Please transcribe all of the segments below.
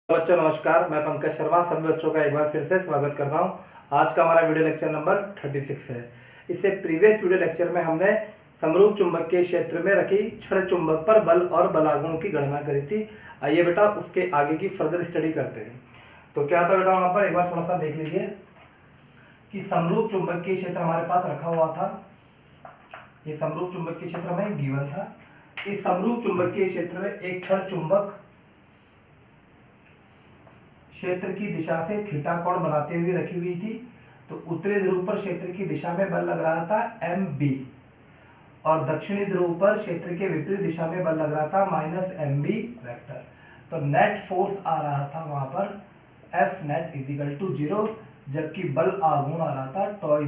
बच्चों नमस्कार, मैं पंकज शर्मा सभी बच्चों का एक बार फिर से स्वागत करता हूं। आज का हमारा वीडियो लेक्चर नंबर 36 है। इससे प्रीवियस वीडियो लेक्चर में हमने समरूप चुंबकीय क्षेत्र में रखी छड़ चुंबक पर बल और बलागुण की गणना करी थी। आइए बेटा उसके आगे की फर्दर स्टडी करते हैं। तो क्या था बेटा, वहां पर एक बार थोड़ा सा देख लीजिए कि समरूप चुंबकीय क्षेत्र हमारे पास रखा हुआ था। ये समरूप चुंबकीय क्षेत्र में गिवन था। इस समरूप चुंबकीय क्षेत्र में एक छड़ चुंबक क्षेत्र की दिशा से थीटा कोण बनाते हुए रखी हुई थी। तो उत्तरी ध्रुव पर क्षेत्र की दिशा में बल लग रहा था MB और दक्षिणी ध्रुव पर क्षेत्र के विपरीत दिशा में बल लग रहा था -MB वेक्टर। तो नेट फोर्स आ रहा था वहां पर F net = 0, जबकि बल आघूर्ण आ रहा था टॉ =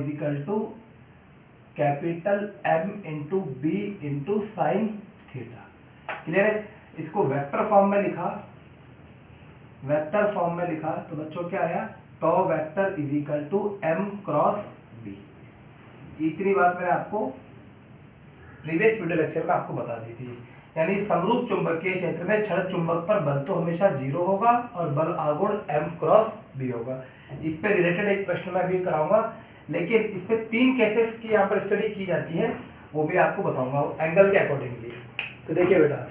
capital M × B × sin theta. Clear है? इसको वेक्टर फॉर्म में लिखा, तो बच्चों क्या आया, टॉ वेक्टर = M × B। इतनी बात मैंने आपको प्रीवियस वीडियो लेक्चर में आपको बता दी थी। यानी समरूप चुंबकीय क्षेत्र में छड़ चुंबक पर बल तो हमेशा 0 होगा और बल आघूर्ण M × B होगा। इस पे रिलेटेड एक प्रश्न मैं भी कराऊंगा, लेकिन इस पे 3 केसेस की यहाँ पर स्टडी की जाती है, वो भी आपको बताऊंगा एंगल के अकॉर्डिंगली। तो देखिए बेटा,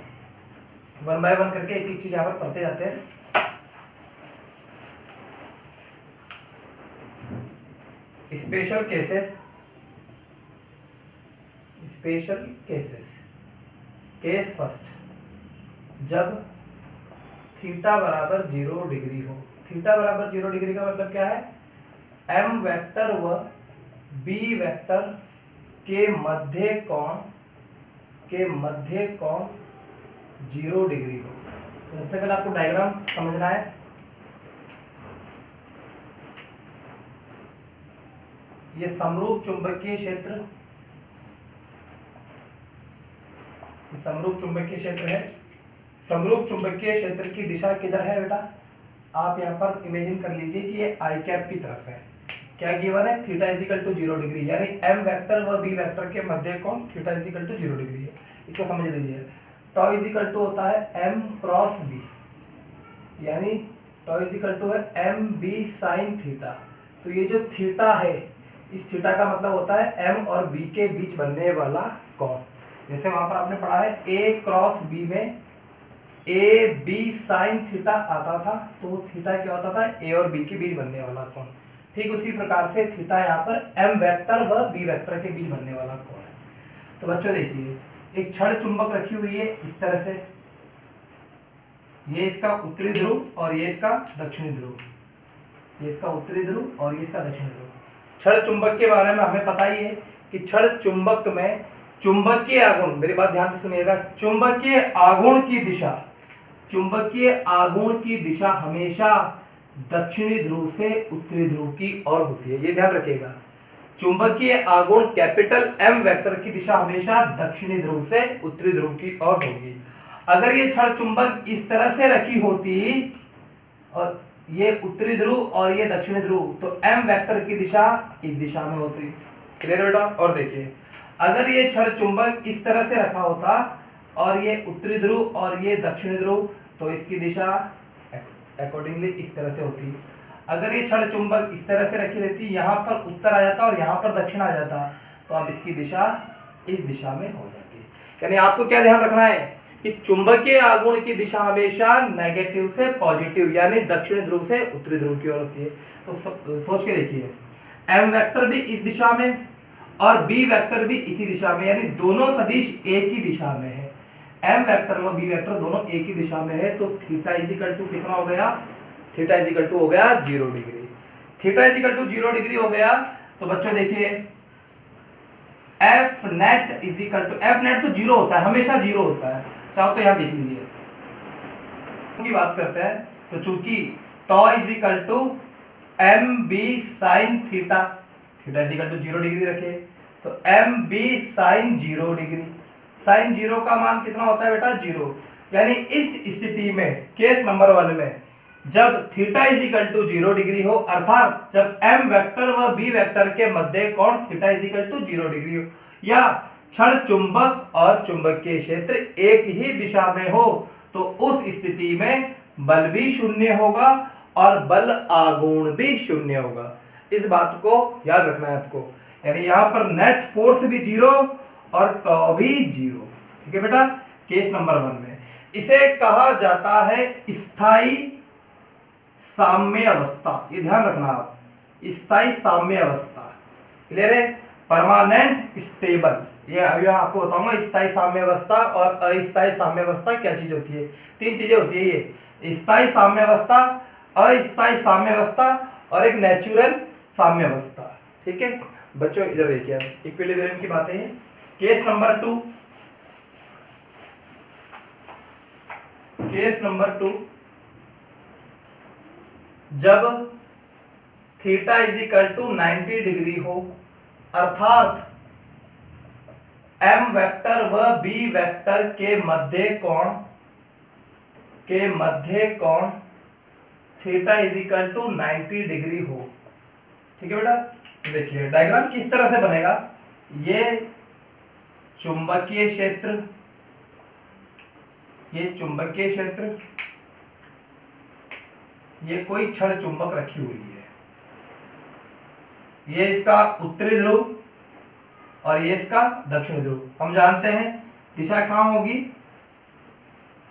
1 बाय 1 करके एक एक चीज यहाँ पर पढ़ते जाते हैं। स्पेशल केसेस, केस फर्स्ट, जब थीटा बराबर 0 डिग्री हो। थीटा बराबर 0 डिग्री का मतलब क्या है, M वेक्टर व B वेक्टर के मध्य कोण 0 डिग्री हो। तो सबसे पहले आपको डायग्राम समझना है। ये समरूप चुंबकीय क्षेत्र, है। समरूप चुंबकीय क्षेत्र की दिशा किधर है बेटा, आप यहाँ पर इमेजिन कर लीजिए कि ये आई कैप की तरफ है। क्या गिवन है, थीटा = 0 डिग्री, यानी M वेक्टर व B वेक्टर के मध्य कोण थीटा = 0 डिग्री है। इसको समझ लीजिए। टॉ = होता है M × B, यानी टॉ = है MB sin थीटा। तो ये जो थीटा है, इस थीटा का मतलब होता है M और B के बीच बनने वाला कोण। जैसे वहां पर आपने पढ़ा है A × B में AB sin थीटा आता था, तो थीटा क्या होता था, A और B के बीच बनने वाला कोण। ठीक उसी प्रकार से थीटा यहाँ पर M वेक्टर व B वेक्टर के बीच बनने वाला कोण है। तो बच्चों देखिए, एक छड़ चुंबक रखी हुई है इस तरह से, ये इसका उत्तरी ध्रुव और ये इसका दक्षिणी ध्रुव, ये इसका उत्तरी ध्रुव और ये इसका दक्षिणी ध्रुव। छड़ चुंबक के बारे में हमें पता ही है कि छड़ चुंबक में चुंबकीय आघूर्ण, मेरी बात ध्यान से सुनिएगा, चुंबकीय आघूर्ण की दिशा हमेशा दक्षिणी ध्रुव से उत्तरी ध्रुव की ओर होती है। ये ध्यान रखिएगा, चुंबकीय आघूर्ण कैपिटल M वेक्टर की दिशा हमेशा दक्षिणी ध्रुव से उत्तरी ध्रुव की ओर होगी। अगर ये छड़ चुंबक इस तरह से रखी होती और ये उत्तरी ध्रुव और ये दक्षिणी ध्रुव, तो M वेक्टर की दिशा इस दिशा में होती। क्लियर बेटा? और देखिए, अगर ये छड़ चुंबक इस तरह से रखा होता और ये उत्तरी ध्रुव और ये दक्षिणी ध्रुव, तो इसकी दिशा अकॉर्डिंगली इस तरह से होती। अगर ये छड़ चुंबक इस तरह से रखी रहती, यहाँ पर उत्तर आ जाता और यहाँ पर दक्षिण आ जाता, तो अब इसकी दिशा इस दिशा में हो जाती। यानी आपको क्या ध्यान रखना है कि चुंबकीय आघूर्ण की दिशा हमेशा नेगेटिव से पॉजिटिव, यानी दक्षिण ध्रुव से उत्तरी ध्रुव की ओर होती है। तो सोच के देखिए, M वेक्टर भी इस दिशा में और B वेक्टर भी इसी दिशा में, यानी दोनों सदिश एक ही दिशा में है। M वेक्टर और B वेक्टर दोनों एक ही दिशा में है, तो थीटा = कितना हो गया, थीटा = हो गया 0 डिग्री। थीटा = 0 डिग्री हो गया। तो बच्चों देखिए, F net तो 0 होता है, हमेशा 0 होता है। चाहो तो यहां देख लीजिए की बात करते हैं, तो चूंकि टॉ = MB sin theta, theta = 0 degree रखे, तो MB sin 0 डिग्री, sin 0 का मान कितना होता है बेटा, 0। यानी इस स्थिति में, केस नंबर 1 में, जब थीटा = 0 डिग्री हो, अर्थात जब M वेक्टर व B वेक्टर के मध्य कोण थीटा = 0 डिग्री हो, या छड़ चुंबक और चुंबकीय क्षेत्र एक ही दिशा में हो, तो उस स्थिति में बल भी शून्य होगा और बल आघूर्ण भी शून्य होगा। इस बात को याद रखना है आपको, यानी यहां पर नेट फोर्स भी जीरो और टॉ भी जीरो। ठीक है बेटा, केस नंबर 1 में इसे कहा जाता है स्थायी साम्य अवस्था। ये ध्यान रखना आप, स्थायी साम्य अवस्था। क्लियर है? परमानेंट स्टेबल, ये अभी आपको बताऊंगा स्थायी साम्य अवस्था और अस्थायी साम्य अवस्था क्या चीज होती है। 3 चीजें होती है ये, स्थायी साम्य अवस्था, अस्थायी साम्य अवस्था और एक नेचुरल साम्य अवस्था। ठीक है बच्चों, इधर देखिए आप इक्विलिब्रियम की बातें हैं। केस नंबर 2, केस नंबर 2, जब theta is equal to 90 degree हो, अर्थात m वेक्टर व b वेक्टर के मध्य कोण theta is equal to 90 degree हो। ठीक है बेटा, देखिए डायग्राम किस तरह से बनेगा। ये चुंबकीय क्षेत्र, ये चुंबकीय क्षेत्र, ये कोई क्षण चुंबक रखी हुई है, ये इसका उत्तरी ध्रुव और ये इसका दक्षिणी ध्रुव। हम जानते हैं दिशा कहां होगी,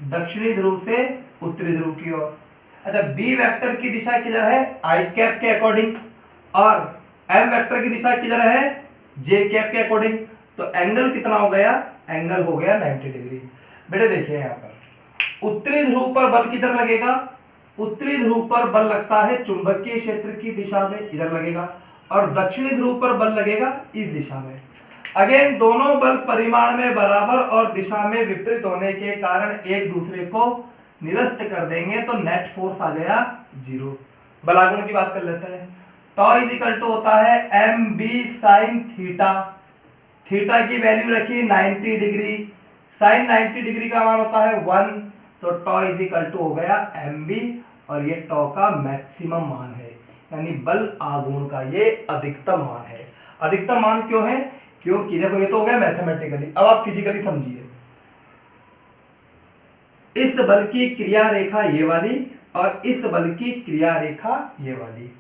दक्षिणी ध्रुव से उत्तरी ध्रुव की ओर। अच्छा, बी वेक्टर की दिशा किधर है, आई कैप के अकॉर्डिंग, और एम वेक्टर की दिशा किधर है, जे कैप के अकॉर्डिंग। तो एंगल कितना हो गया, एंगल हो गया 90 डिग्री। बेटे देखिए यहाँ पर उत्तरी ध्रुव पर बल किधर लगेगा, उत्तरी ध्रुव पर बल लगता है चुंबकीय क्षेत्र की दिशा में, इधर लगेगा, और दक्षिणी ध्रुव पर बल लगेगा इस दिशा में। अगेन दोनों बल परिमाण में बराबर और दिशा में विपरीत होने के कारण एक दूसरे को निरस्त कर देंगे, तो नेट फोर्स आ गया 0। बलागुण की बात कर लेते हैं। टॉ इज इक्वल टू होता है M B sine theta, theta की वैल्यू रखी 90 डिग्री, साइन 90 डिग्री का मान होता है 1, तो टॉ इज इक्वल टू हो गया एम बी, और ये टॉ का मैक्सिमम मान है, यानी बल आघूर्ण का ये अधिकतम मान है। अधिकतम मान क्यों है, क्योंकि देखो ये तो हो गया मैथमेटिकली, अब आप फिजिकली समझिए। इस बल की क्रिया रेखा ये वाली और इस बल की क्रिया रेखा ये वाली।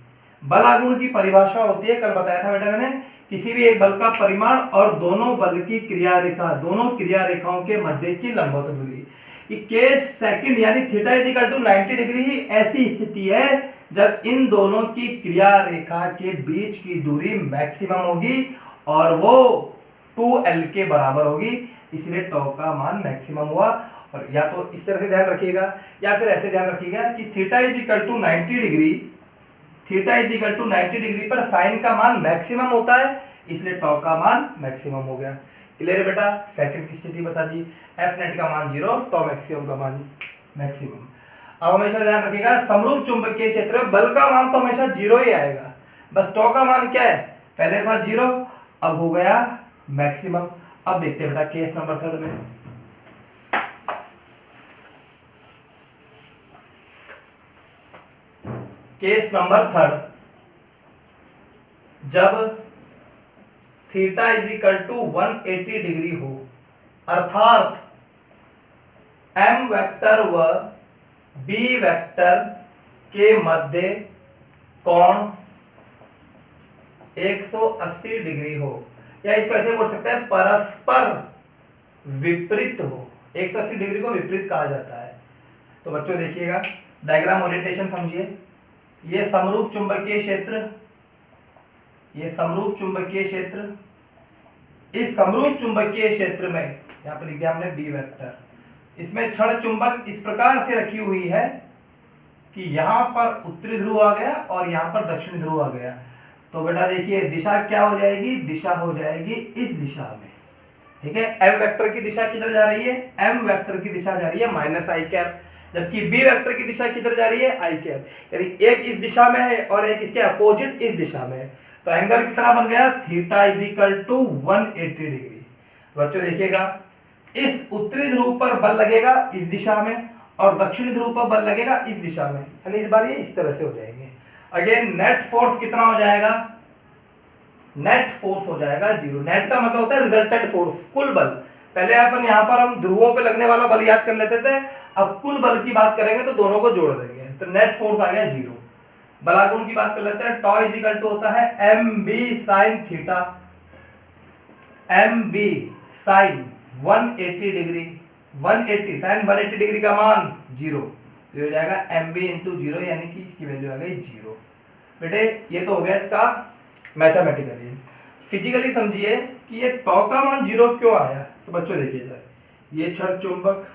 बल आघूर्ण की परिभाषा होती है, कल बताया था बेटा मैंने, किसी भी एक बल का परिमाण और दोनों बल की क्रिया रेखा, दोनों क्रिया रेखाओं के मध्य की लंबवत दूरी। केस सेकंड यानी theta is equal to 90 degree ही ऐसी स्थिति है जब इन दोनों की क्रिया रेखा के बीच की दूरी मैक्सिमम होगी और वो 2l के बराबर होगी, इसलिए टॉ का मान मैक्सिमम हुआ। और या तो इस तरह से ध्यान रखिएगा या फिर ऐसे ध्यान रखिएगा कि theta is equal to 90 degree, theta is equal to 90 degree पर साइन का मान मैक्सिमम होता है, इसलिए टॉ का मान मैक्सिमम हो गया। क्लियर है बेटा, सेकंड की स्थिति बता दी, एफ नेट का मान 0, टॉ मैक्सिमम का मान मैक्सिमम। अब हमेशा ध्यान रखिएगा समरूप चुंबकीय क्षेत्र में बल का मान तो हमेशा 0 ही आएगा, बस टॉ का मान क्या है, पहले था 0 अब हो गया मैक्सिमम। अब देखते हैं बेटा केस नंबर 3 में। केस नंबर 3, जब theta is equal to 180 degree हो, अर्थात m वेक्टर व b वेक्टर के मध्य कोण 180 डिग्री हो, या इसको ऐसे बोल सकते हैं परस्पर विपरीत हो। 180 डिग्री को विपरीत कहा जाता है। तो बच्चों देखिएगा डायग्राम ओरिएंटेशन समझिए। ये समरूप चुंबकीय क्षेत्र, ये समरूप चुंबकीय क्षेत्र, इस समरूप चुंबकीय क्षेत्र में यहां पर लिख दिया हमने बी वेक्टर, इसमें क्षण चुंबक इस प्रकार से रखी हुई है कि यहां पर उत्तरी ध्रुव आ गया और यहां पर दक्षिणी ध्रुव आ गया। तो बेटा देखिए दिशा क्या हो जाएगी, दिशा हो जाएगी इस दिशा में। ठीक है, एम वेक्टर की दिशा किधर जा रही है, एम वेक्टर की दिशा जा रही है माइनस आई कैप, जबकि बी वेक्टर की दिशा किधर जा रही है, आई कैप, यानी एक इस दिशा में है और एक इसके अपोजिट इस दिशा में है। तो एंगल कितना बन गया, theta is equal to 180 degree. तो बच्चों देखिएगा इस उत्तरी ध्रुव पर बल लगेगा इस दिशा में और दक्षिणी ध्रुव पर बल लगेगा इस दिशा में, यानी इस बार ये इस तरह से हो जाएंगे। अगेन नेट फोर्स कितना हो जाएगा, नेट फोर्स हो जाएगा 0। नेट का मतलब होता है रिजल्टेंट फोर्स, कुल बल, पहले अपन यहाँ पर हम ध्रुवों पे लगने वाला बल याद कर लेते थे, अब कुल बल की बात करेंगे तो दोनों को जोड़ देंगे, तो नेट फोर्स आ गया 0। बलागुण की बात कर लेते हैं, टॉ इज इक्वल टू होता है mb sin theta, mb sin 180 degree, 180 sin 180 degree का मान 0, तो हो जाएगा mb इंटू 0, यानी कि इसकी वैल्यू आ गई 0। बेटे ये तो हो गया इसका मैथमेटिकली। फिजिकली समझिए कि ये टॉ का मान 0 क्यों आया, तो बच्चों देखिए जरा, ये क्षण चुंबक,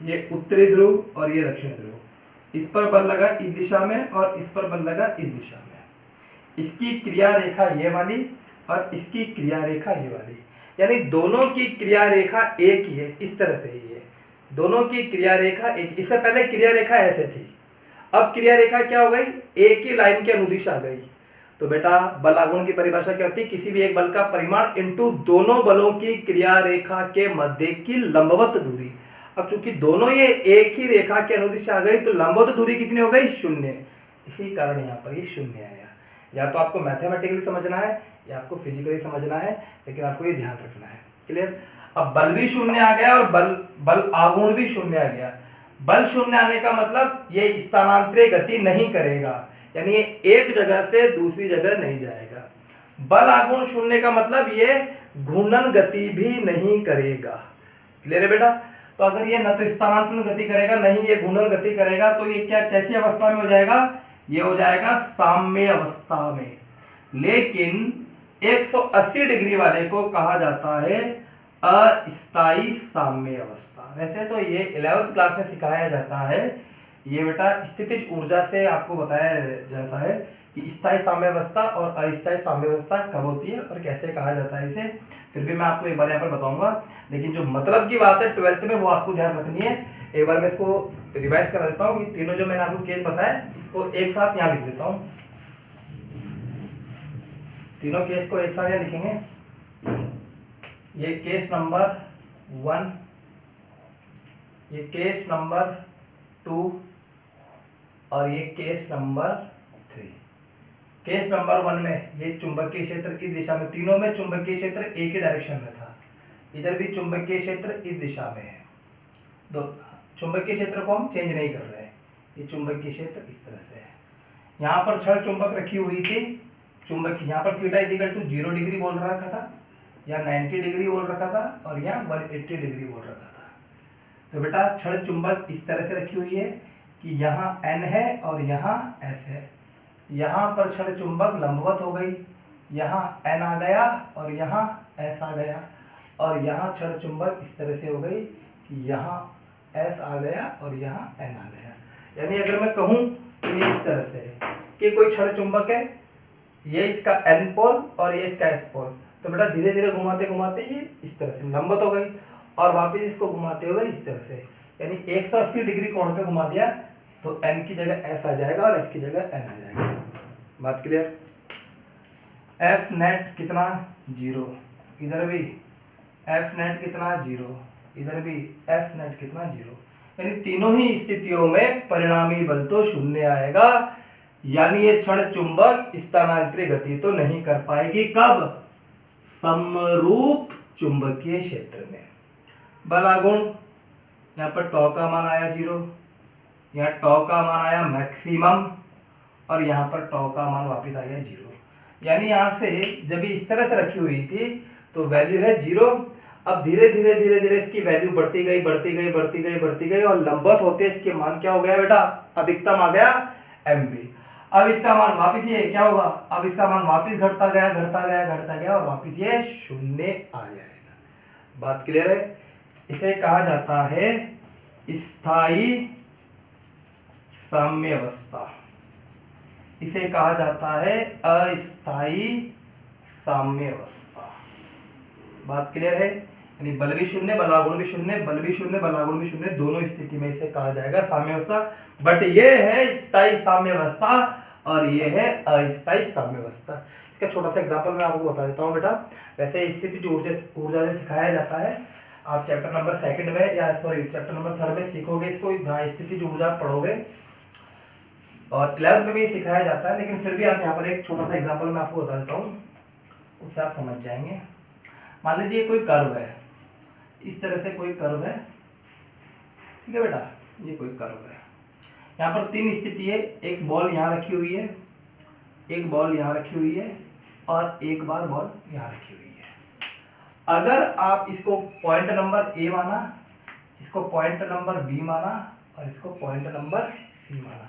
ये उत्तरी ध्रुव और ये दक्षिण ध्रुव, इस पर बल लगा इस दिशा में और इस पर बल लगा इस दिशा में, इसकी क्रिया रेखा ये वाली और इसकी क्रिया रेखा ये वाली, यानी दोनों की क्रिया रेखा एक ही है, इस तरह से ही है, दोनों की क्रिया रेखा एक। इससे पहले क्रिया रेखा ऐसे थी, अब क्रिया रेखा क्या हो गई, एक ही लाइन के अनुदिश आ गई। तो बेटा बल आघूर्ण की परिभाषा क्या होती है, किसी भी एक बल का परिमाण इंटू दोनों बलों की क्रिया रेखा के मध्य की लंबवत दूरी। अब चूंकि दोनों ये एक ही रेखा के अनुदिश आ गई तो लंबवत दूरी कितनी हो गई, 0। इसी कारण यहाँ पर ये 0 आया। या तो आपको मैथमेटिकली समझना है या आपको फिजिकली समझना है, लेकिन आपको ये ध्यान रखना है। क्लियर। अब बल भी 0 आ गया और बल आघूर्ण भी 0 आ गया। बल 0 आने का मतलब ये स्थानांतरित गति नहीं करेगा, यानी ये एक जगह से दूसरी जगह नहीं जाएगा। बल आघूर्ण 0 का मतलब ये घूर्णन गति भी नहीं करेगा। क्लियर है बेटा। तो अगर ये न तो स्थानांतरण गति करेगा नहीं ये घूर्णन गति करेगा, तो ये क्या कैसी अवस्था में हो जाएगा, ये हो जाएगा साम्य अवस्था में। लेकिन 180 डिग्री वाले को कहा जाता है अस्थायी साम्य अवस्था। वैसे तो ये 11th क्लास में सिखाया जाता है, ये बेटा स्थितिज ऊर्जा से आपको बताया जाता है कि स्थायी साम्य अवस्था और अस्थायी साम्य अवस्था कब होती है और कैसे कहा जाता है इसे। फिर भी मैं आपको एक बार यहाँ पर बताऊंगा, लेकिन जो मतलब की बात है 12th में वो आपको ध्यान रखनी है। एक बार मैं इसको रिवाइज करा देता हूँ कि तीनों जो मैंने आपको केस बताया इसको एक साथ यहाँ लिख देता हूँ, तीनों केस को एक साथ यहाँ लिखेंगे। ये केस नंबर 1, ये केस नंबर 2 और ये केस नंबर 3। केस नंबर 1 में ये चुंबकीय क्षेत्र इस दिशा में, तीनों में चुंबकीय क्षेत्र एक ही डायरेक्शन में था, इधर भी चुंबकीय क्षेत्र इस दिशा में है। दो चुंबकीय क्षेत्र को हम चेंज नहीं कर रहे हैं, ये चुंबकीय क्षेत्र इस तरह से है। यहाँ पर छड़ चुंबक रखी हुई थी, चुंबक यहाँ पर theta is equal to 0 degree बोल रखा था, या 90 डिग्री बोल रखा था, और यहाँ 180 डिग्री बोल रखा था। तो बेटा छड़ चुंबक इस तरह से रखी हुई है कि यहाँ N है और यहाँ S है। यहाँ पर छड़ चुंबक लंबवत हो गई, यहाँ N आ गया और यहाँ S आ गया, और यहाँ छड़ चुंबक इस तरह से हो गई कि यहाँ S आ गया और यहाँ N आ गया। यानी अगर मैं कहूँ तो ये इस तरह से है कि कोई छड़ चुंबक है, ये इसका N पोल और ये इसका S पोल, तो बेटा धीरे धीरे घुमाते घुमाते ये इस तरह से लंबवत हो गई और वापस इसको घुमाते हुए इस तरह से, यानी 180 डिग्री कोण पे घुमा दिया तो N की जगह S आ जाएगा और S की जगह N आ जाएगा। बात क्लियर। F नेट कितना 0, इधर भी F नेट कितना 0, इधर भी F नेट कितना 0, यानी तीनों ही स्थितियों में परिणामी बल तो 0 आएगा। यानी ये छड़ चुंबक स्थानांतरित गति तो नहीं कर पाएगी। कब, समरूप चुंबकीय क्षेत्र में। बल आघूर्ण यहाँ पर टॉ का मान आया 0, यहाँ टॉ का मान आया मैक्सिमम और यहाँ पर टॉ का मान वापस आ गया 0। यानी यहाँ से जब इस तरह से रखी हुई थी तो वैल्यू है 0। अब धीरे धीरे धीरे धीरे इसकी वैल्यू बढ़ती गई बढ़ती गई बढ़ती गई बढ़ती गई और लंबवत होते इसके मान क्या हो गया बेटा, अधिकतम आ गया mb। अब इसका मान वापस ये क्या होगा, अब इसका मान वापस घटता गया घटता गया घटता गया और वापस ये 0 आ जाएगा। बात क्लियर है। इसे कहा जाता है स्थायी साम्य अवस्था, इसे कहा जाता है अस्थायी साम्य अवस्था। बात क्लियर है। यानी बल भी 0 बलागुण भी 0, बल भी 0 बलागुण भी 0, दोनों स्थिति में इसे कहा जाएगा साम्य अवस्था। बट ये है स्थायी साम्य अवस्था और ये है अस्थायी साम्य अवस्था। इसका छोटा सा एग्जांपल मैं आपको बता देता हूँ बेटा। वैसे स्थितिज ऊर्जा से सिखाया जाता है, आप चैप्टर नंबर 2 में या सॉरी चैप्टर नंबर 3 में सीखोगे इसको, जहाँ स्थितिज ऊर्जा पढ़ोगे, और 11th में भी सिखाया जाता है। लेकिन फिर भी आप यहाँ पर एक छोटा सा एग्जांपल मैं आपको बता देता हूँ, उससे आप समझ जाएंगे। मान लीजिए कोई कर्व है, इस तरह से कोई कर्व है, ठीक है बेटा, ये कोई कर्व है। यहाँ पर तीन स्थिति है, एक बॉल यहाँ रखी हुई है, एक बॉल यहाँ रखी हुई है और एक बार बॉल यहाँ रखी हुई है। अगर आप इसको पॉइंट नंबर ए माना, इसको पॉइंट नंबर बी माना और इसको पॉइंट नंबर सी माना,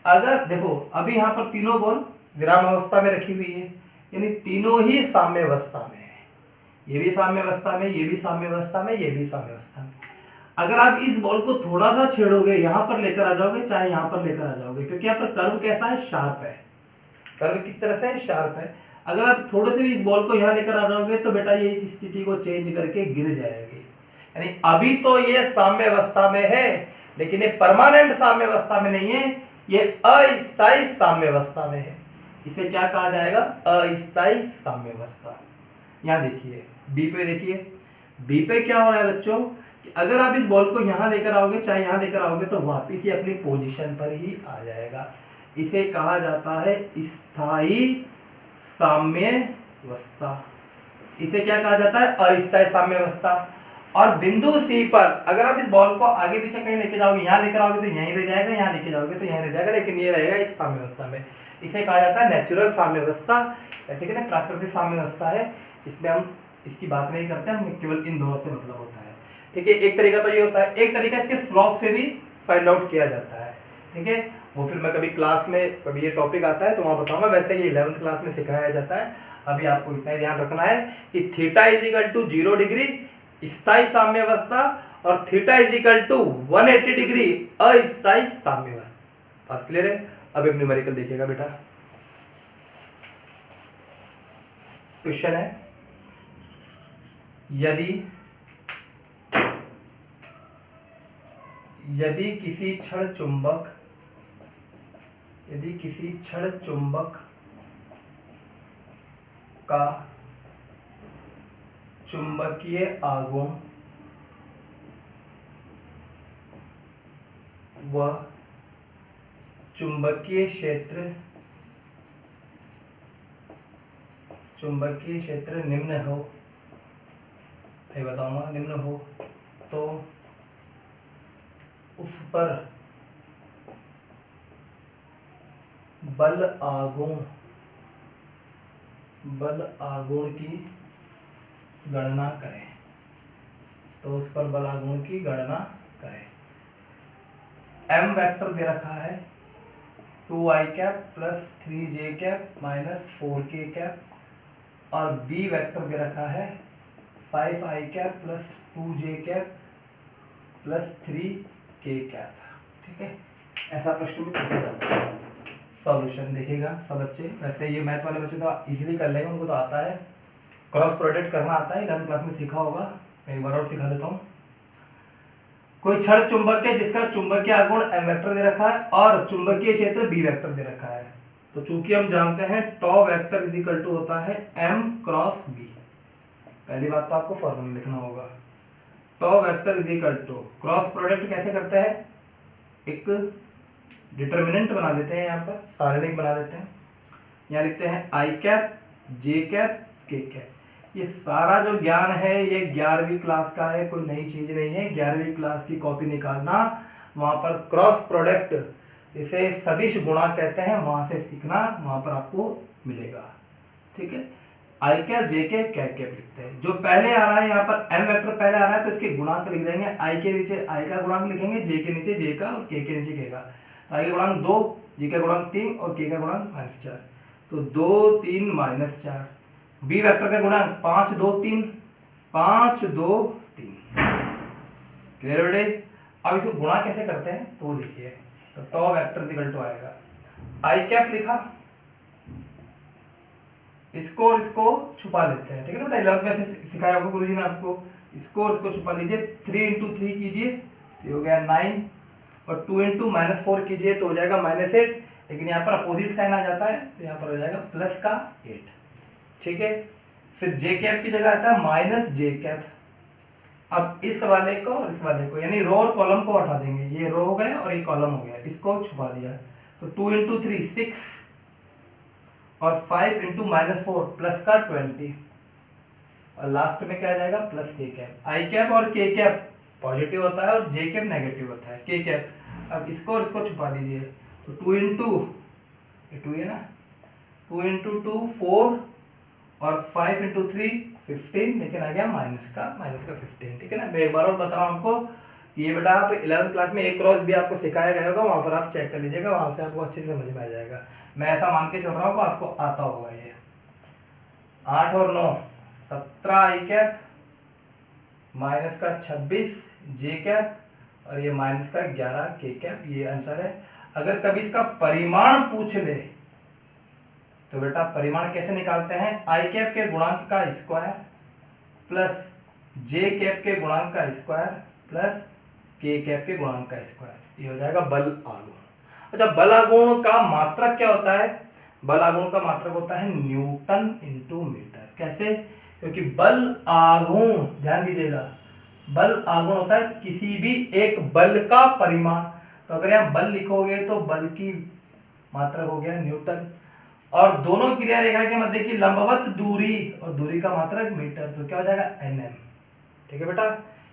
अगर देखो अभी यहाँ पर तीनों बॉल विराम अवस्था में रखी हुई है, यानी तीनों ही साम्य अवस्था में है, ये भी साम्य अवस्था में, ये भी साम्य अवस्था में, ये भी साम्य अवस्था में। अगर आप इस बॉल को थोड़ा सा छेड़ोगे, यहां पर लेकर आ जाओगे, चाहे यहां पर लेकर आ जाओगे, क्योंकि यहाँ पर कर्व कैसा है, शार्प है। कर्व किस तरह से है, शार्प है। अगर आप थोड़े से भी इस बॉल को यहाँ लेकर आ जाओगे तो बेटा ये इस स्थिति को चेंज करके गिर जाएगी। यानी अभी तो ये साम्य अवस्था में है, लेकिन ये परमानेंट साम्य अवस्था में नहीं है, ये अस्थायी साम्य अवस्था में है। इसे क्या कहा जाएगा, अस्थायी साम्य अवस्था। यहाँ देखिए बी पे, देखिए बी पे क्या हो रहा है बच्चों, कि अगर आप इस बॉल को यहाँ लेकर आओगे, चाहे यहाँ लेकर आओगे, तो वापिस ही अपनी पोजीशन पर ही आ जाएगा। इसे कहा जाता है स्थायी साम्य अवस्था। इसे क्या कहा जाता है, अस्थायी साम्य अवस्था। और बिंदु सी पर अगर आप इस बॉल को आगे पीछे कहीं लेके जाओगे, यहाँ लेकर आओगे तो यहीं रह जाएगा, यहाँ लेके जाओगे तो यहीं रह जाएगा, लेकिन ये रहेगा एक साम्य अवस्था में। इसे कहा जाता है नेचुरल साम्य अवस्था, ठीक है ना, प्राकृतिक साम्य अवस्था है। इसमें हम इसकी बात नहीं करते, हम केवल इन दोनों से मतलब होता है, ठीक है। एक तरीका तो ये होता है, एक तरीका इसके स्लोप से भी फाइंड आउट किया जाता है, ठीक है। वो फिर मैं कभी क्लास में, कभी ये टॉपिक आता है तो वहाँ बताऊंगा। वैसे ये 11th क्लास में सिखाया जाता है। अभी आपको इतना ही ध्यान रखना है कि थीटा इजिकल टू 0 डिग्री स्थायी साम्य अवस्था और थीटा इजिकल टू 180 डिग्री अस्थायी साम्य अवस्था। बात क्लियर है। अब एक न्यूमेरिकल देखिएगा बेटा। क्वेश्चन है, यदि किसी क्षण चुंबक का चुंबकीय आघूर्ण व चुंबकीय क्षेत्र निम्न हो, मैं बताऊंगा, निम्न हो, तो उस पर बल आघूर्ण की गणना करें। तो उस पर बल आघूर्ण की गणना करें। m वेक्टर दे रखा है 2i cap plus 3j cap minus 4k cap और b वेक्टर दे रखा है 5i cap plus 2j cap plus 3k cap, ठीक है। ऐसा प्रश्न भी पूछा जाता है। सॉल्यूशन देखिएगा सब बच्चे, वैसे ये मैथ वाले बच्चे तो इजीली कर लेंगे, उनको तो आता है, क्रॉस प्रोडक्ट करना आता है, 11th क्लास में सीखा होगा। मैं एक बार और सिखा देता हूँ। कोई क्षण चुंबक है जिसका चुंबकीय आघूर्ण m वेक्टर दे रखा है और चुंबकीय क्षेत्र b वेक्टर दे रखा है। तो चूंकि हम जानते हैं टॉ वेक्टर इज इक्वल टू होता है m क्रॉस b। पहली बात तो आपको फॉर्मूला लिखना होगा, tau vector is equal to, cross product कैसे करते हैं, एक डिटर्मिनेंट बना लेते हैं, यहाँ पर सारणिक बना लेते हैं। यहाँ लिखते हैं आई कैप जे कैप के कैप। ये सारा जो ज्ञान है ये 11वीं क्लास का है, कोई नई चीज नहीं है। 11वीं क्लास की कॉपी निकालना, वहां पर क्रॉस प्रोडक्ट, इसे सदिश गुणा कहते हैं, वहां से सीखना, वहां पर आपको मिलेगा, ठीक है। आई कैप जे कैप कैप कैप लिखते हैं। जो पहले आ रहा है यहाँ पर m वेक्टर पहले आ रहा है तो इसके गुणांक लिख देंगे। आई के नीचे आई का गुणांक लिखेंगे, जे के नीचे जे का और के नीचे के का। आई का गुणांक 2, जी का गुणांक 3 और के का गुणांक -4, तो 2 3 -4। बी वेक्टर का गुणांक 5 2 3 5 2 3। क्लियर बेटे। अब इसको गुणा कैसे करते हैं तो देखिए, तो टॉ वेक्टर इक्वल टू आएगा, आई कैप लिखा, इसको और इसको छुपा लेते हैं, ठीक है ना बेटा। 11th में से सिखाया होगा गुरुजी ने आपको, इसको और इसको छुपा लीजिए। 3 × 3 कीजिए तो हो गया 9 और 2 × -4 कीजिए तो हो जाएगा -8, लेकिन यहाँ पर अपोजिट साइन आ जाता है तो यहाँ पर हो जाएगा प्लस का 8, ठीक है। फिर जे कैप की जगह आता है माइनस जे कैप। अब इस वाले को और इस वाले को, यानी रो और कॉलम को हटा देंगे, ये रो हो गया और ये कॉलम हो गया, इसको छुपा दिया। तो 2 × 3 6 और 5 × -4 प्लस का 20 और लास्ट में क्या आ जाएगा प्लस के कैप। आई कैप और के कैप पॉजिटिव होता है और जे कैप नेगेटिव होता है, के कैप। अब इसको और इसको छुपा दीजिए, तो 2 इंटू, ये 2 है ना, 2 इंटू 2 4 और 5 इंटू 3 15, लेकिन आ गया माइनस का 15, ठीक है ना। मैं एक बार और बता रहा हूँ आपको, ये बेटा आप 11th क्लास में एक क्रॉस भी आपको सिखाया गया होगा, वहां पर आप चेक कर लीजिएगा, वहां से आपको अच्छे से समझ में आ जाएगा। मैं ऐसा मान के चल रहा हूँ कि आपको आता होगा। ये 8 और 9 17 आई कैप, माइनस का 26 जे कैप, और ये माइनस का 11 के कैप, ये आंसर है। अगर कभी इसका परिमाण पूछ ले तो बेटा परिमाण कैसे निकालते हैं, आई कैप के गुणांक का स्क्वायर प्लस जे कैप के गुणांक का स्क्वायर प्लस के कैप के गुणांक का स्क्वायर, ये हो जाएगा बल आघूर्ण। अच्छा, बल आघूर्ण का मात्रक क्या होता है, बल आघूर्ण का मात्रक होता है न्यूटन इंटू मीटर। कैसे, क्योंकि बल आघूर्ण, ध्यान दीजिएगा, बल आघूर्ण होता है किसी भी एक बल का परिमाण। तो अगर यहाँ बल लिखोगे तो बल की मात्रक हो गया न्यूटन, और दोनों क्रिया रेखा के मध्य की लंबवत दूरी, और दूरी का मात्रक मीटर, तो क्या हो जाएगा nm। ठीक है बेटा,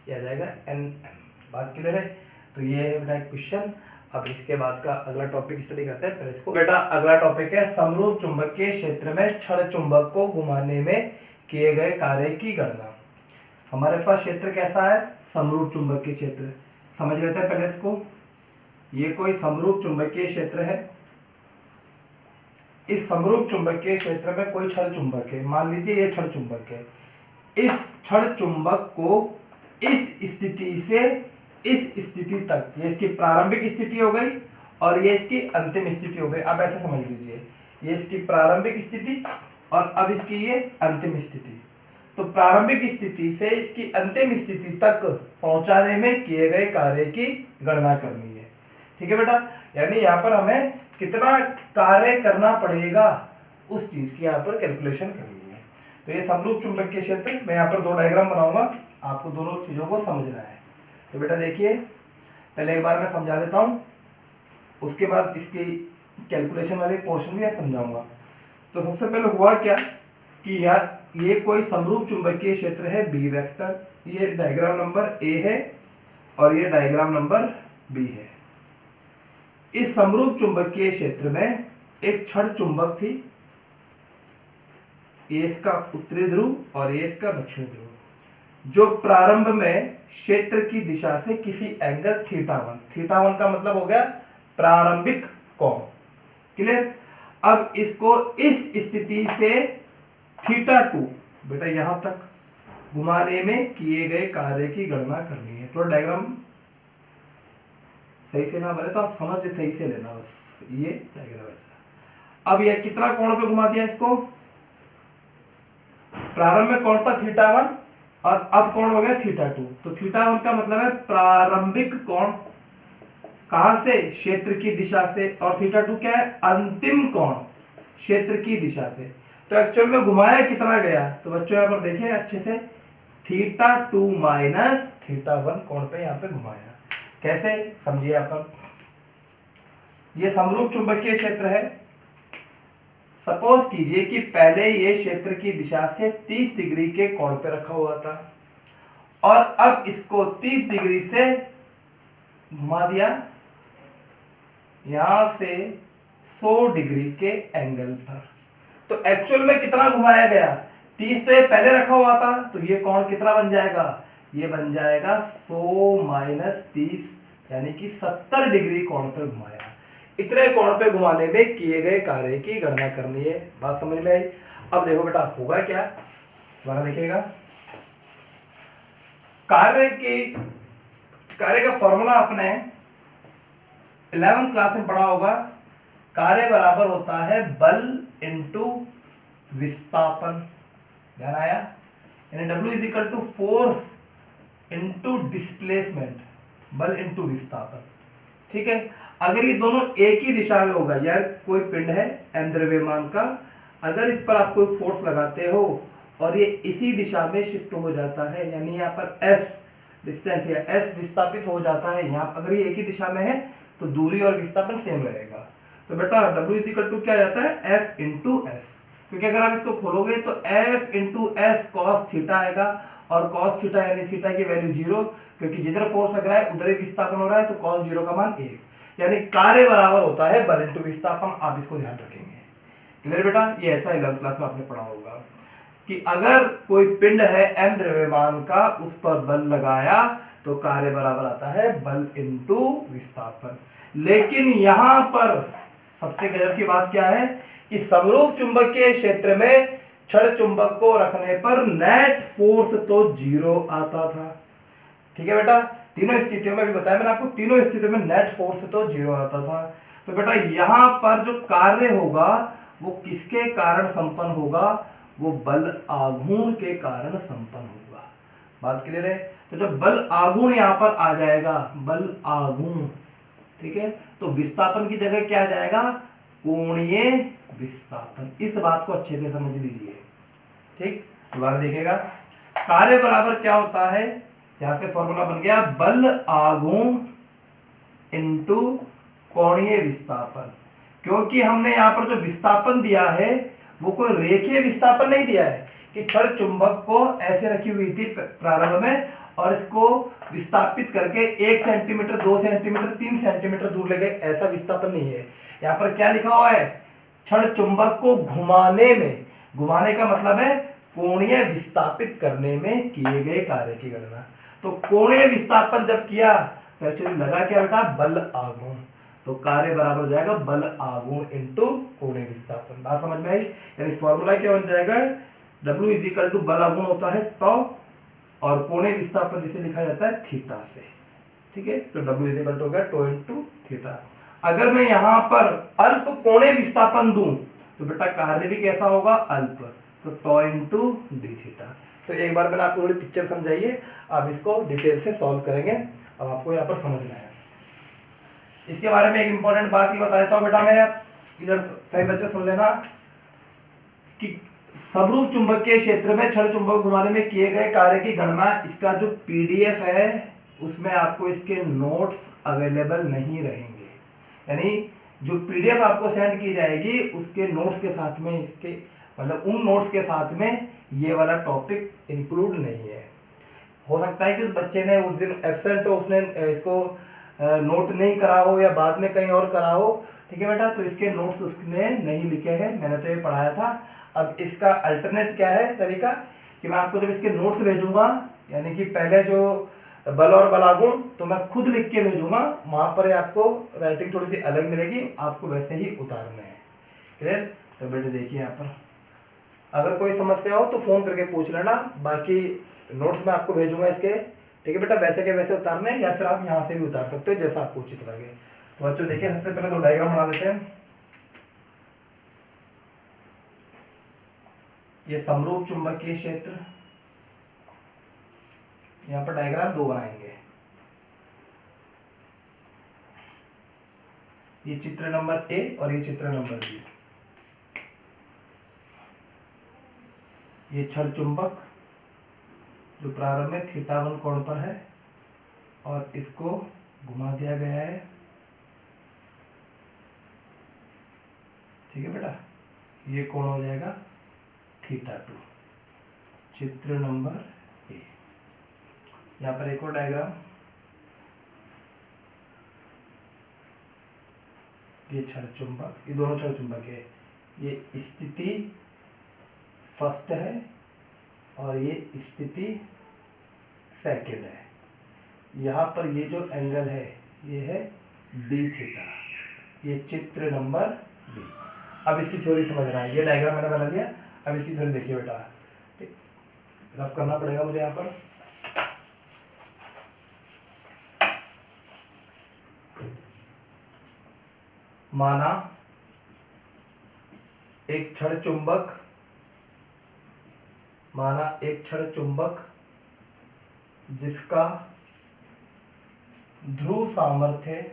ये आ जाएगा nm। बात क्लियर है। तो ये है बेटा क्वेश्चन। अब इसके बाद का अगला टॉपिक स्टडी करते हैं। इसको बेटा अगला टॉपिक है समरूप चुंबकीय क्षेत्र में क्षण चुंबक को घुमाने में किए गए कार्य की गणना। हमारे पास क्षेत्र कैसा है, समरूप चुंबकीय क्षेत्र। समझ लेते हैं पहले इसको। ये कोई समरूप चुंबकीय क्षेत्र है। इस समरूप चुंबकीय क्षेत्र में कोई क्षण चुंबक है, मान लीजिए ये क्षण चुंबक है। इस क्षण चुंबक को इस स्थिति से इस स्थिति तक, ये इसकी प्रारंभिक स्थिति हो गई और ये इसकी अंतिम स्थिति हो गई। अब ऐसे समझ लीजिए, ये इसकी प्रारंभिक स्थिति और अब इसकी ये अंतिम स्थिति। तो प्रारंभिक स्थिति से इसकी अंतिम स्थिति तक पहुंचाने में किए गए कार्य की गणना करनी है। ठीक है बेटा, यानी यहाँ पर हमें कितना कार्य करना पड़ेगा उस चीज की यहाँ पर कैलकुलेशन करनी है। तो ये समरूप चुंबकीय क्षेत्र, मैं यहाँ पर 2 डायग्राम बनाऊंगा, आपको दोनों चीजों को समझना है। तो बेटा देखिए, पहले एक बार मैं समझा देता हूँ, उसके बाद इसकी कैलकुलेशन वाले पोर्शन भी समझाऊंगा। तो सबसे पहले हुआ क्या कि यार ये कोई समरूप चुंबकीय क्षेत्र है बी वेक्टर, ये डायग्राम नंबर ए है और ये डायग्राम नंबर बी है। इस समरूप चुंबकीय क्षेत्र में एक क्षण चुंबक थी, ये इसका उत्तरी ध्रुव और ये इसका दक्षिणी ध्रुव, जो प्रारंभ में क्षेत्र की दिशा से किसी एंगल थीटा1 का मतलब हो गया प्रारंभिक कोण। क्लियर। अब इसको इस स्थिति से थीटा2 बेटा यहां तक घुमाने में किए गए कार्य की गणना करनी है। तो डायग्राम सही से ना बने तो आप समझ सही से लेना, बस ये डायग्राम ऐसा। अब ये कितना कोण पे घुमा दिया इसको, प्रारंभ में कोण था थीटा1 और अब कोण हो गया थीटा2। तो थीटा1 का मतलब है प्रारंभिक कोण, कहां से, क्षेत्र की दिशा से, और थीटा2 क्या है, अंतिम कोण क्षेत्र की दिशा से। तो एक्चुअल में घुमाया कितना गया, तो बच्चों यहां पर देखिए अच्छे से, थीटा2 माइनस थीटा1 कोण पे यहां पे घुमाया। कैसे, समझिए यहां पर, यह समरूप चुंबकीय क्षेत्र है। सपोज कीजिए कि पहले ये क्षेत्र की दिशा से 30 डिग्री के कोण पे रखा हुआ था और अब इसको 30 डिग्री से घुमा दिया यहां से 100 डिग्री के एंगल पर। तो एक्चुअल में कितना घुमाया गया, 30 से पहले रखा हुआ था, तो ये कोण कितना बन जाएगा, ये बन जाएगा 100 माइनस 30, यानी कि 70 डिग्री कोण पर घुमाया। इतने कोण पे घुमाने में किए गए कार्य की गणना करनी है। बात समझ में आई। अब देखो बेटा होगा क्या, दोबारा देखिएगा, कार्य का फॉर्मूला आपने 11th क्लास में पढ़ा होगा। कार्य बराबर होता है बल इंटू विस्थापन, ध्यान आया, यानी W is equal to force into displacement, बल इंटू विस्थापन। ठीक है। अगर ये दोनों एक ही दिशा में होगा, यार कोई पिंड है m द्रव्यमान का, अगर इस पर आप कोई फोर्स लगाते हो और ये इसी दिशा में शिफ्ट हो जाता है, यानी यहाँ पर s डिस्टेंस या s विस्थापित हो जाता है, यहाँ अगर ये एक ही दिशा में है तो दूरी और विस्थापन सेम रहेगा। तो बेटा W इज इक्वल टू क्या जाता है, F इंटू एस, क्योंकि अगर आप इसको खोलोगे तो F into S cos theta आएगा, और कॉस थीटा यानी थीटा की वैल्यू 0, क्योंकि जिधर फोर्स लग रहा है उधर ही विस्थापन हो रहा है, तो कॉस 0 का मान 1, यानी कार्य बराबर होता है बल इंटू विस्थापन। आप इसको ध्यान रखेंगे। क्लियर बेटा? ये ऐसा 11th क्लास में आपने पढ़ा होगा कि अगर कोई पिंड है m द्रव्यमान का, उस पर बल लगाया तो कार्य बराबर आता है बल इंटू विस्थापन। लेकिन यहां पर सबसे गजब की बात क्या है कि समरूप चुंबकीय क्षेत्र में छड़ चुंबक को रखने पर नेट फोर्स तो 0 आता था। ठीक है बेटा? तीनों स्थितियों में भी बताया मैंने आपको, तीनों स्थितियों में नेट फोर्स तो 0 आता था। तो बेटा यहां पर जो कार्य होगा वो किसके कारण संपन्न होगा? वो बल आघूर्ण के कारण संपन्न होगा। बात क्लियर है? तो जब बल आघूर्ण यहां पर आ जाएगा, बल आघूर्ण, ठीक है, तो विस्थापन की जगह क्या आ जाएगा? कोणीय विस्थापन। इस बात को अच्छे से समझ लीजिए। ठीक, दोबारा देखिएगा, कार्य बराबर क्या होता है? यहां से फॉर्मूला बन गया बल आघूर्ण इंटू कोणीय विस्थापन। क्योंकि हमने यहां पर जो विस्थापन दिया है वो कोई रेखीय विस्थापन नहीं दिया है कि छड़ चुंबक को ऐसे रखी हुई थी प्रारंभ में और इसको विस्थापित करके 1 सेंटीमीटर, 2 सेंटीमीटर, 3 सेंटीमीटर दूर ले गए, ऐसा विस्थापन नहीं है। यहां पर क्या लिखा हुआ है? छड़ चुंबक को घुमाने में, घुमाने का मतलब है कोणीय विस्थापित करने में किए गए कार्य की गणना। तो कोणीय विस्थापन जब किया तो एक्चुअली लगा क्या बेटा? बल आघूर्ण। तो कार्य बराबर हो जाएगा बल आघूर्ण इंटू कोणीय विस्थापन। बात समझ में आई? यानी फॉर्मूला क्या बन जाएगा? W इज इक्वल टू बल आघूर्ण होता है टॉ, और कोणीय विस्थापन जिसे लिखा जाता है थीटा से। ठीक है, तो W इज इक्वल टू हो गया टॉ इंटू थीटा। अगर मैं यहां पर अल्प कोणीय विस्थापन दूं तो बेटा कार्य भी कैसा होगा? अल्प, तो टॉ इंटू डी थीटा। तो एक बार मैंने आपको थोड़ी पिक्चर समझाइए, आप इसको डिटेल से सॉल्व करेंगे। अब आपको यहाँ पर समझना है। इसके बारे में एक इंपॉर्टेंट बात ही बता देता हूं बेटा मैं, इधर सही बच्चे सुन लेना कि समरूप चुंबकीय क्षेत्र में छड़ चुंबक घुमाने में किए गए कार्य की गणना, इसका जो पीडीएफ है उसमें आपको इसके नोट्स अवेलेबल नहीं रहेंगे। यानी जो पीडीएफ आपको सेंड की जाएगी उसके नोट्स के साथ में, इसके मतलब उन नोट्स के साथ में ये वाला टॉपिक इंक्लूड नहीं है। हो सकता है कि उस बच्चे ने उस दिन एब्सेंट हो, उसने इसको नोट नहीं करा हो या बाद में कहीं और करा हो। ठीक है बेटा? तो इसके नोट्स उसने नहीं लिखे हैं, मैंने तो ये पढ़ाया था। अब इसका अल्टरनेट क्या है तरीका कि मैं आपको जब इसके नोट्स भेजूंगा, यानी कि पहले जो बल और बलागुण तो मैं खुद लिख के भेजूंगा, वहां पर आपको राइटिंग थोड़ी सी अलग मिलेगी, आपको वैसे ही उतारना है। क्लियर? तो बेटे देखिए यहाँ पर अगर कोई समस्या हो तो फोन करके पूछ लेना, बाकी नोट्स मैं आपको भेजूंगा इसके। ठीक है बेटा? वैसे के वैसे उतारने, या फिर आप यहाँ से भी उतार सकते हो जैसा आपको उचित लगे। तो बच्चों देखिए, सबसे पहले तो डायग्राम बना लेते हैं। ये समरूप चुंबकीय क्षेत्र, यहाँ पर डायग्राम 2 बनाएंगे। ये चित्र नंबर ए और ये चित्र नंबर बी। ये छड़ चुंबक जो प्रारंभ में θ1 कोण पर है और इसको घुमा दिया गया है। ठीक है बेटा? ये कोण हो जाएगा θ2। चित्र नंबर ए। यहाँ पर एक और डायग्राम, ये छड़ चुंबक, ये दोनों छड़ चुंबक है। ये स्थिति फर्स्ट है और ये स्थिति सेकंड है। यहाँ पर ये जो एंगल है ये है डी थीटा। ये चित्र नंबर बी। अब इसकी थ्योरी समझना है। ये डायग्राम मैंने बना लिया, अब इसकी थ्योरी देखिए बेटा। ठीक, रफ करना पड़ेगा मुझे यहाँ पर। माना एक छड़ चुंबक, माना एक छड़ चुंबक जिसका ध्रुव सामर्थ्य,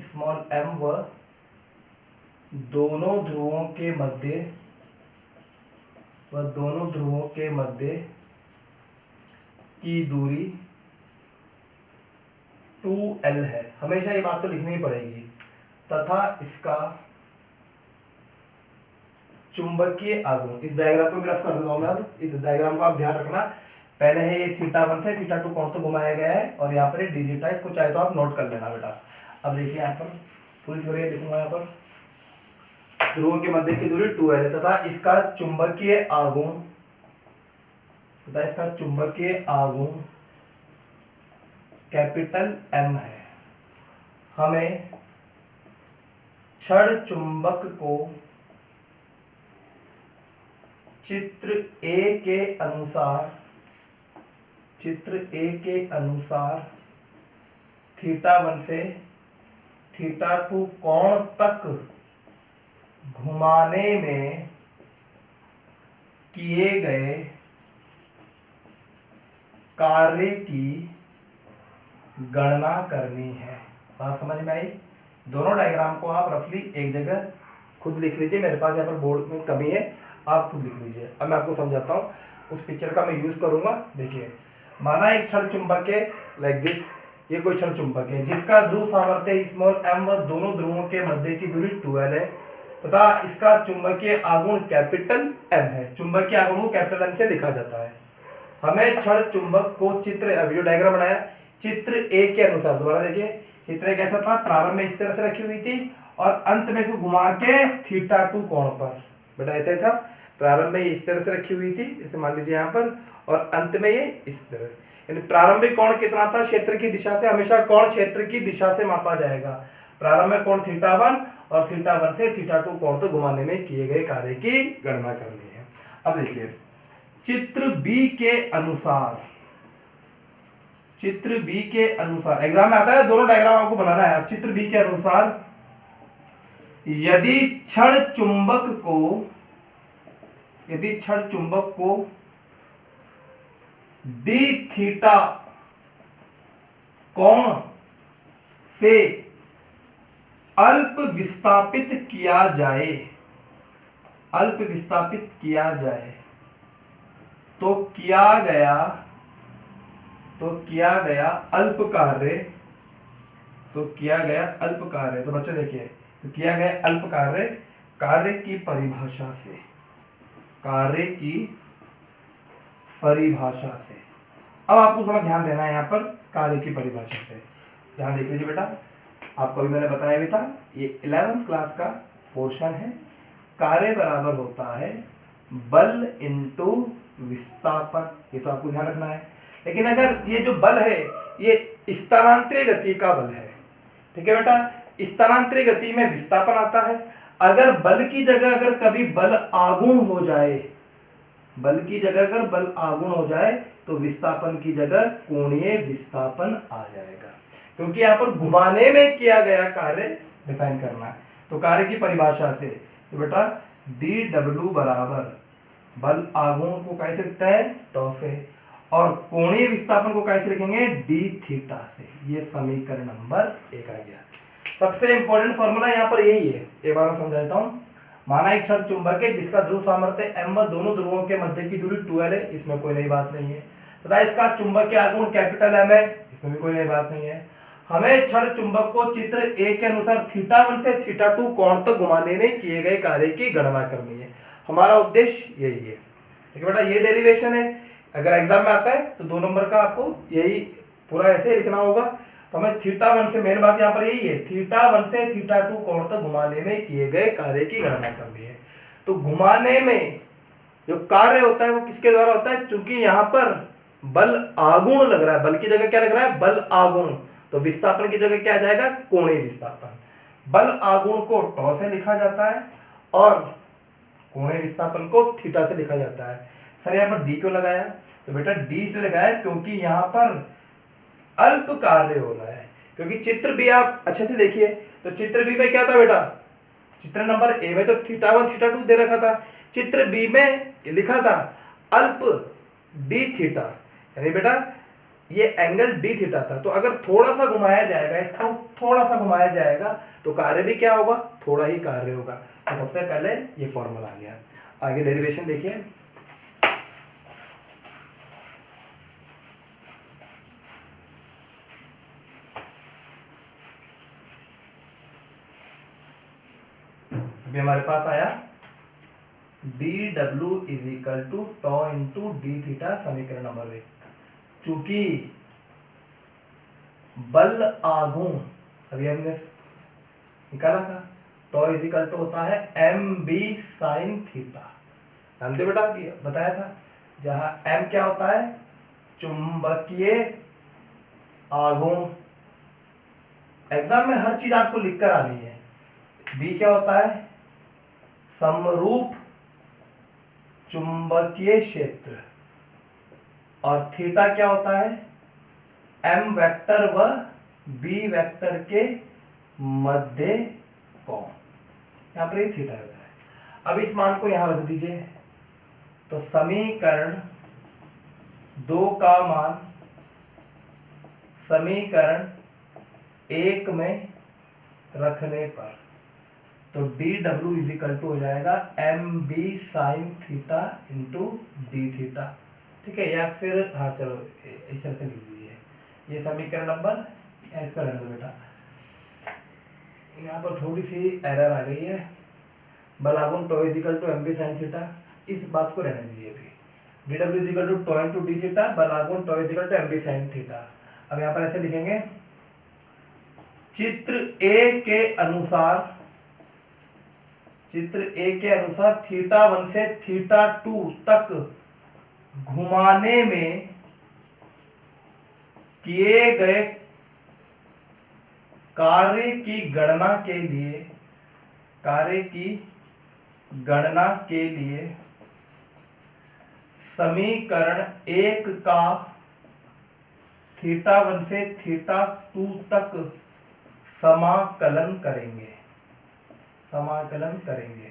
स्मॉल m व दोनों ध्रुवों के मध्य की दूरी 2l है। हमेशा ये बात तो लिखनी ही पड़ेगी। तथा इसका चुंबकीय आघूर्ण, इस डायग्राम को भी रफ कर देता हूं मैं। अब इस डायग्राम को आप ध्यान रखना, पहले है ये θ1 से θ2 कोण तो घुमाया गया है और यहाँ पर डी थीटा, इसको चाहे तो आप नोट कर लेना बेटा। अब देखिए यहाँ पर पूरी थ्योरी लिखूंगा, यहाँ पर ध्रुवों के मध्य की दूरी 2l है तथा इसका चुंबकीय आघूर्ण कैपिटल M है। हमें क्षण चुंबक को चित्र ए के अनुसार θ1 से θ2 कोण तक घुमाने में किए गए कार्य की गणना करनी है। बात समझ में आई? दोनों डायग्राम को आप रफली एक जगह खुद लिख लीजिए, मेरे पास यहाँ पर बोर्ड में कमी है, आप खुद लिख लीजिए। अब मैं आपको समझाता हूँ, उस पिक्चर का मैं यूज करूंगा। देखिए, माना एक क्षण चुंबक है लाइक दिस, ये कोई क्षण चुंबक है जिसका ध्रुव सामर्थ्य स्मॉल m व दोनों ध्रुवों के मध्य की दूरी 2l है तथा इसका चुंबकीय आघूर्ण कैपिटल M है। चुंबकीय आघूर्ण को कैपिटल M से लिखा जाता है। हमें क्षण चुंबक को चित्र, अभी जो डायग्राम बनाया चित्र ए के अनुसार, दोबारा देखिए, चित्र एक ऐसा था, प्रारंभ में इस तरह से रखी हुई थी और अंत में इसको घुमा के θ2 कोण पर, बेटा ऐसा ही था, प्रारंभ में इस तरह से रखी हुई थी, जैसे मान लीजिए यहाँ पर, और अंत में ये इस तरह। यानी प्रारंभिक कोण कितना था क्षेत्र की दिशा से, हमेशा कोण क्षेत्र की दिशा से मापा जाएगा। प्रारंभ में कोण θ1 और θ1 से θ2 कोण तो घुमाने में किए गए कार्य की गणना करनी है। अब देखिए, चित्र बी के अनुसार एग्जाम में आता है, दोनों डायग्राम आपको बनाना है। चित्र बी के अनुसार यदि क्षण चुंबक को डी थीटा कोण से अल्प विस्थापित किया जाए तो किया गया अल्प कार्य, तो बच्चों देखिए, तो किया गया अल्प कार्य की परिभाषा से। अब आपको थोड़ा ध्यान देना है यहाँ पर, कार्य की परिभाषा से ध्यान देख लीजिए बेटा। आपको भी मैंने बताया भी था, ये 11th क्लास का पोर्शन है। कार्य बराबर होता है बल इंटू विस्थापन, ये तो आपको ध्यान रखना है। लेकिन अगर ये जो बल है ये स्थानांतरित गति का बल है, ठीक है बेटा, स्थानांतरित गति में विस्थापन आता है। अगर बल की जगह अगर कभी बल आघूर्ण हो जाए तो विस्थापन की जगह कोणीय विस्थापन आ जाएगा, क्योंकि यहाँ पर घुमाने में किया गया कार्य डिफाइन करना है। तो कार्य की परिभाषा से तो बेटा dw बराबर बल आघूर्ण को कैसे लिखते हैं, टॉ से, और कोणीय विस्थापन को कैसे लिखेंगे, d थीटा से। ये समीकरण नंबर 1 आ गया। सबसे इंपॉर्टेंट फॉर्मूला यहाँ पर यही है, एक बार मैं समझा देता हूँ। माना एक क्षण चुंबक है जिसका ध्रुव सामर्थ्य m व दोनों ध्रुवों के मध्य की दूरी 2l है, इसमें कोई नई बात नहीं है, तथा इसका चुंबकीय आघूर्ण कैपिटल M है, इसमें भी कोई नई बात नहीं है। हमें क्षण चुंबक को चित्र ए के अनुसार θ1 से θ2 कोण तक घुमाने में किए गए कार्य की गणना करनी है। हमारा उद्देश्य यही है, ठीक है बेटा। ये डेरिवेशन है, अगर एग्जाम में आता है तो 2 नंबर का आपको यही पूरा ऐसे लिखना होगा। तो हमें θ1 से, मेन बात यहाँ पर यही है, θ1 से θ2 कोण तक घुमाने में किए गए कार्य की गणना करनी है। तो घुमाने में जो कार्य होता है वो किसके द्वारा होता है, क्योंकि यहाँ पर बल आघूर्ण लग रहा है, बल की जगह क्या लग रहा है, बल आघूर्ण, तो विस्थापन की जगह क्या आ जाएगा, कोणीय विस्थापन। बल आघूर्ण को टॉ से लिखा जाता है और कोणीय विस्थापन को थीटा से लिखा जाता है। सर यहाँ पर डी क्यों लगाया, तो बेटा डी से लगाया क्योंकि यहाँ पर अल्प कार्य हो रहा है। क्योंकि चित्र बी आप अच्छे से देखिए, तो चित्र बी में क्या था बेटा, चित्र नंबर ए में तो θ1 θ2 दे रखा था, चित्र बी में लिखा था अल्प डी थीटा, यानी बेटा ये एंगल डी थीटा था। तो अगर थोड़ा सा घुमाया जाएगा, इसको थोड़ा सा घुमाया जाएगा तो कार्य भी क्या होगा, थोड़ा ही कार्य होगा। तो सबसे पहले ये फॉर्मूला आ गया। आगे डेरिवेशन देखिए, अभी हमारे पास आया D W is equal to tau into D theta, समीकरण नंबर 1। चूंकि बल आघूर्ण अभी हमने निकाला था, टॉ इज इक्वल टू होता है एम बी साइन थीटा, जानते बेटा, बताया था। जहां एम क्या होता है, चुंबकीय आघूर्ण, एग्जाम में हर चीज आपको लिखकर आनी है। बी क्या होता है, समरूप चुंबकीय क्षेत्र, और थीटा क्या होता है, एम वेक्टर व बी वेक्टर के मध्य कोण, यहां पर ये थीटा होता है। अब इस मान को यहां रख दीजिए, तो समीकरण 2 का मान समीकरण 1 में रखने पर, तो D W is equal to हो जाएगा M B sine theta into D theta, ठीक है। या फिर हाँ चलो इस तरह से लिख दीजिए, ये समीकरण नंबर, इसका रहने दो बेटा, यहाँ पर थोड़ी सी एरर आ गई है। बल आघूर्ण tau is equal to M B sine theta, इस बात को रहने दीजिए अभी। D W is equal to tau into D theta, बल आघूर्ण tau is equal to M B sine theta. अब यहाँ पर ऐसे लिखेंगे, चित्र ए के अनुसार, चित्र ए के अनुसार थीटा 1 से थीटा 2 तक घुमाने में किए गए कार्य की गणना के लिए, कार्य की गणना के लिए समीकरण 1 का थीटा 1 से थीटा 2 तक समाकलन करेंगे, समाकलन करेंगे।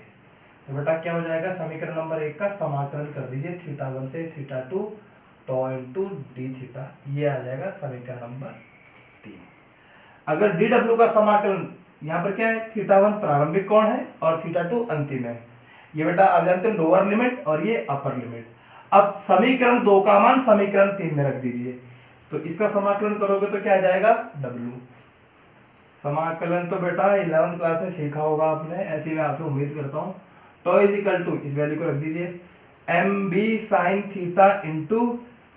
तो बेटा क्या हो जाएगा, समीकरण नंबर 1 का समाकलन कर दीजिए, थीटा 1 से थीटा 2 टॉ इंटू डी थीटा, ये आ जाएगा समीकरण नंबर 3। अगर डी डब्ल्यू का समाकलन, यहाँ पर क्या है, थीटा 1 प्रारंभिक कोण है और थीटा 2 अंतिम है, ये बेटा आप जानते हैं लोअर लिमिट और ये अपर लिमिट। अब समीकरण 2 का मान समीकरण 3 में रख दीजिए, तो इसका समाकलन करोगे तो क्या आ जाएगा, डब्ल्यू। समाकलन तो बेटा 11th क्लास में सीखा होगा आपने, ऐसी मैं आपसे उम्मीद करता हूँ। टॉ इज इक्वल टू, इस वैल्यू को रख दीजिए, M B sine theta into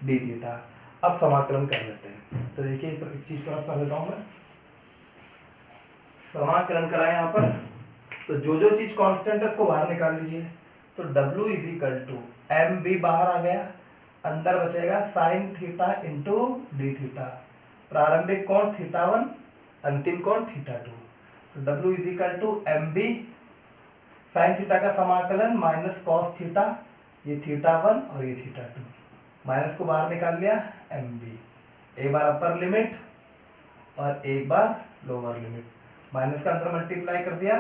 D theta. अब समाकलन कर लेते हैं, तो देखिए इस चीज को कर देता हूँ मैं, समाकलन कराएं यहाँ पर, तो जो जो चीज कांस्टेंट है उसको बाहर निकाल लीजिए। तो W is equal to M B बाहर आ गया, अंदर बचेगा sine theta into D theta, प्रारंभिक कोण थीटा 1, अंतिम कोण थीटा 2। तो W is equal to M B sine theta का समाकलन माइनस कॉस थीटा, ये थीटा 1 और ये थीटा 2, माइनस को बाहर निकाल लिया, एम बी, एक बार अपर लिमिट और एक बार लोअर लिमिट, माइनस का अंदर मल्टीप्लाई कर दिया,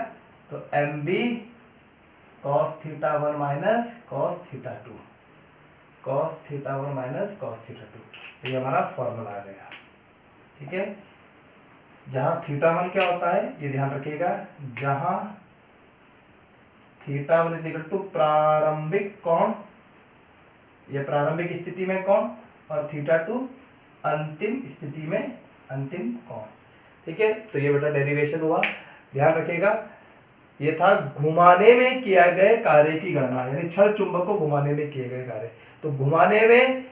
तो M B cos theta 1 minus cos theta 2, cos theta 1 minus cos theta 2, ये हमारा फॉर्मूला आ गया, ठीक है। जहां थीटा 1 क्या होता है, ये ध्यान रखिएगा, जहां थीटा 1 इज इक्वल टू प्रारंभिक कोण, ये प्रारंभिक स्थिति में कोण, और थीटा 2 अंतिम स्थिति में अंतिम कोण, ठीक है। तो ये बेटा डेरिवेशन हुआ, ध्यान रखिएगा। ये था घुमाने में किया गए कार्य की गणना, यानी क्षण चुंबक को घुमाने में किए गए कार्य। तो घुमाने में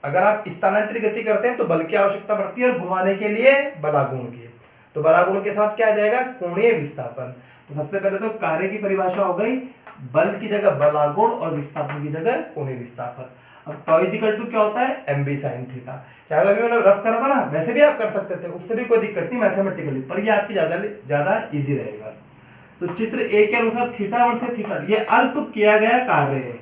अगर आप स्थानांतरित गति करते हैं तो बल की आवश्यकता पड़ती है, और घुमाने के लिए बलागुण की। तो बलागुण के साथ क्या आ जाएगा, कोणीय विस्थापन। तो सबसे पहले तो कार्य की परिभाषा हो गई, बल की जगह बलागुण और विस्थापन की जगह कोणीय विस्थापन। अब टॉ इज इक्वल टू क्या होता है, एम बी साइन थीटा। चाहे अभी मैंने रफ करा था ना, वैसे भी आप कर सकते थे, उससे भी कोई दिक्कत नहीं मैथमेटिकली, पर ये आपकी ज्यादा इजी रहेगा। तो चित्र ए के अनुसार थीटा 1 से थीटा, ये अल्प किया गया कार्य है।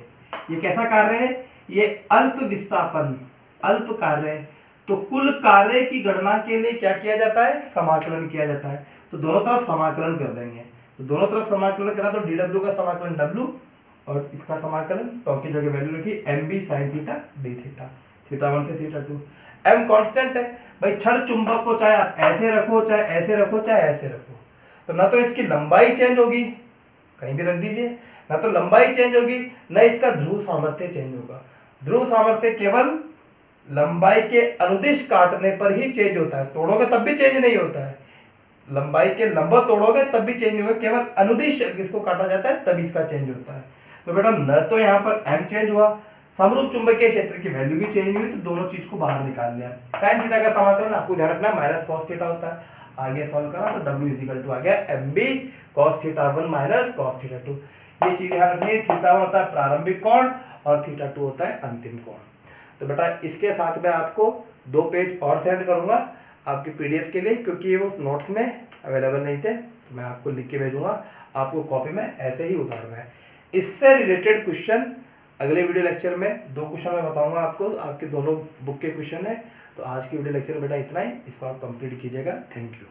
ये कैसा कार्य है, ये अल्प विस्थापन, अल्प कार्य है। तो कुल कार्य की गणना के लिए क्या किया जाता है, समाकलन किया जाता है। तो दोनों तरफ समाकलन कर देंगे, तो दोनों तरफ समाकलन करा तो डी डब्ल्यू का समाकलन डब्ल्यू, और इसका समाकलन टॉ की जगह वैल्यू रखी M B sine theta D theta, theta 1 से थीटा 2। एम कांस्टेंट है भाई, क्षण चुंबक को चाहे आप ऐसे रखो, चाहे ऐसे रखो, चाहे ऐसे रखो, तो ना तो इसकी लंबाई चेंज होगी, कहीं भी रख दीजिए, ना तो लंबाई चेंज होगी, ना इसका ध्रुव सामर्थ्य चेंज होगा। ध्रुव सामर्थ्य केवल लंबाई के अनुदिश काटने पर ही चेंज होता है, तोड़ोगे तब भी चेंज नहीं होता है। लंबाई के लंबा तोड़ोगे तब भी चेंज नहीं होगा, केवल अनुदिश इसको काटा जाता है तब इसका चेंज होता है। तो बेटा न तो यहाँ पर m चेंज हुआ, समरूप चुंबकीय क्षेत्र की वैल्यू भी चेंज हुई, तो दोनों चीज को बाहर निकाल लिया। sin थीटा का समाकलन आपको ध्यान रखना माइनस cos थीटा होता है। आगे सॉल्व करा तो w इक्वल टू आ गया mb cos theta 1 minus cos theta 2। ये चीज ध्यान रखनी है, थीटा 1 होता है प्रारंभिक कोण और थीटा 2 होता है अंतिम कोण। तो बेटा इसके साथ में आपको 2 पेज और सेंड करूंगा आपकी पीडीएफ के लिए, क्योंकि वो नोट्स में अवेलेबल नहीं थे, तो मैं आपको लिख के भेजूंगा, आपको कॉपी में ऐसे ही उतारना है। इससे रिलेटेड क्वेश्चन अगले वीडियो लेक्चर में 2 क्वेश्चन मैं बताऊंगा आपको, आपके दोनों बुक के क्वेश्चन है। तो आज की वीडियो लेक्चर में बेटा इतना ही, इसको आप कंप्लीट कीजिएगा। Thank you.